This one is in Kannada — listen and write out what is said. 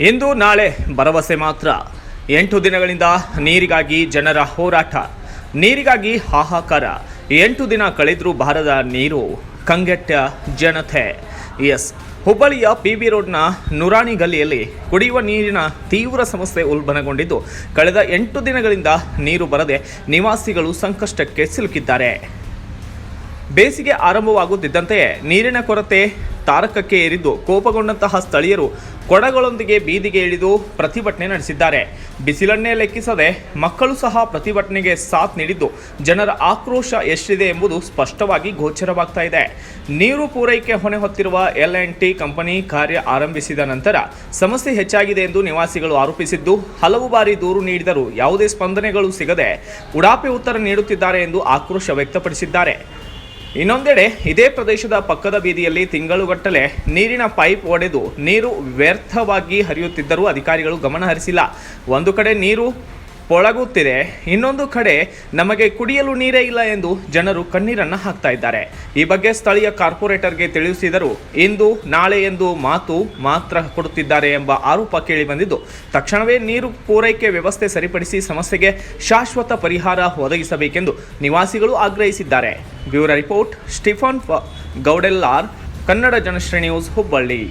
ಇಂದು ನಾಳೆ ಭರವಸೆ ಮಾತ್ರ. 8 ದಿನಗಳಿಂದ ನೀರಿಗಾಗಿ ಜನರ ಹೋರಾಟ, ನೀರಿಗಾಗಿ ಹಾಹಾಕಾರ. 8 ದಿನ ಕಳೆದರೂ ಬಾರದ ನೀರು, ಕಂಗೆಟ್ಟ ಜನತೆ. ಎಸ್, ಹುಬ್ಬಳ್ಳಿಯ PB ರೋಡ್ನ ನುರಾಣಿ ಗಲ್ಲಿಯಲ್ಲಿ ಕುಡಿಯುವ ನೀರಿನ ತೀವ್ರ ಸಮಸ್ಯೆ ಉಲ್ಬಣಗೊಂಡಿದ್ದು, ಕಳೆದ 8 ದಿನಗಳಿಂದ ನೀರು ಬರದೆ ನಿವಾಸಿಗಳು ಸಂಕಷ್ಟಕ್ಕೆ ಸಿಲುಕಿದ್ದಾರೆ. ಬೇಸಿಗೆ ಆರಂಭವಾಗುತ್ತಿದ್ದಂತೆಯೇ ನೀರಿನ ಕೊರತೆ ತಾರಕಕ್ಕೆ ಏರಿದ್ದು, ಕೋಪಗೊಂಡಂತಹ ಸ್ಥಳೀಯರು ಕೊಡಗಳೊಂದಿಗೆ ಬೀದಿಗೆ ಇಳಿದು ಪ್ರತಿಭಟನೆ ನಡೆಸಿದ್ದಾರೆ. ಬಿಸಿಲನ್ನೇ ಲೆಕ್ಕಿಸದೆ ಮಕ್ಕಳು ಸಹ ಪ್ರತಿಭಟನೆಗೆ ಸಾಥ್ ನೀಡಿದ್ದು, ಜನರ ಆಕ್ರೋಶ ಎಷ್ಟಿದೆ ಎಂಬುದು ಸ್ಪಷ್ಟವಾಗಿ ಗೋಚರವಾಗ್ತಾ ಇದೆ. ನೀರು ಪೂರೈಕೆ ಹೊಣೆ ಹೊತ್ತಿರುವ L&T ಕಂಪನಿ ಕಾರ್ಯ ಆರಂಭಿಸಿದ ನಂತರ ಸಮಸ್ಯೆ ಹೆಚ್ಚಾಗಿದೆ ಎಂದು ನಿವಾಸಿಗಳು ಆರೋಪಿಸಿದ್ದು, ಹಲವು ಬಾರಿ ದೂರು ನೀಡಿದರೂ ಯಾವುದೇ ಸ್ಪಂದನೆಗಳು ಸಿಗದೆ ಉಡಾಪೆ ಉತ್ತರ ನೀಡುತ್ತಿದ್ದಾರೆ ಎಂದು ಆಕ್ರೋಶ ವ್ಯಕ್ತಪಡಿಸಿದ್ದಾರೆ. ಇನ್ನೊಂದೆಡೆ ಇದೇ ಪ್ರದೇಶದ ಪಕ್ಕದ ಬೀದಿಯಲ್ಲಿ ತಿಂಗಳುಗಟ್ಟಲೆ ನೀರಿನ ಪೈಪ್ ಒಡೆದು ನೀರು ವ್ಯರ್ಥವಾಗಿ ಹರಿಯುತ್ತಿದ್ದರೂ ಅಧಿಕಾರಿಗಳು ಗಮನ ಹರಿಸಿಲ್ಲ. ಒಂದು ಕಡೆ ನೀರು ಪೊಳಗುತ್ತಿದೆ, ಇನ್ನೊಂದು ಕಡೆ ನಮಗೆ ಕುಡಿಯಲು ನೀರೇ ಇಲ್ಲ ಎಂದು ಜನರು ಕಣ್ಣೀರನ್ನು ಹಾಕ್ತಾ ಇದ್ದಾರೆ. ಈ ಬಗ್ಗೆ ಸ್ಥಳೀಯ ಕಾರ್ಪೊರೇಟರ್ಗೆ ತಿಳಿಸಿದರೂ ಇಂದು ನಾಳೆ ಎಂದು ಮಾತು ಮಾತ್ರ ಕೊಡುತ್ತಿದ್ದಾರೆ ಎಂಬ ಆರೋಪ ಕೇಳಿ ಬಂದಿದ್ದು, ತಕ್ಷಣವೇ ನೀರು ಪೂರೈಕೆ ವ್ಯವಸ್ಥೆ ಸರಿಪಡಿಸಿ ಸಮಸ್ಯೆಗೆ ಶಾಶ್ವತ ಪರಿಹಾರ ಒದಗಿಸಬೇಕೆಂದು ನಿವಾಸಿಗಳು ಆಗ್ರಹಿಸಿದ್ದಾರೆ. Bureau report, Stephen Goudellar, Kannada Janashri news, Hubballi.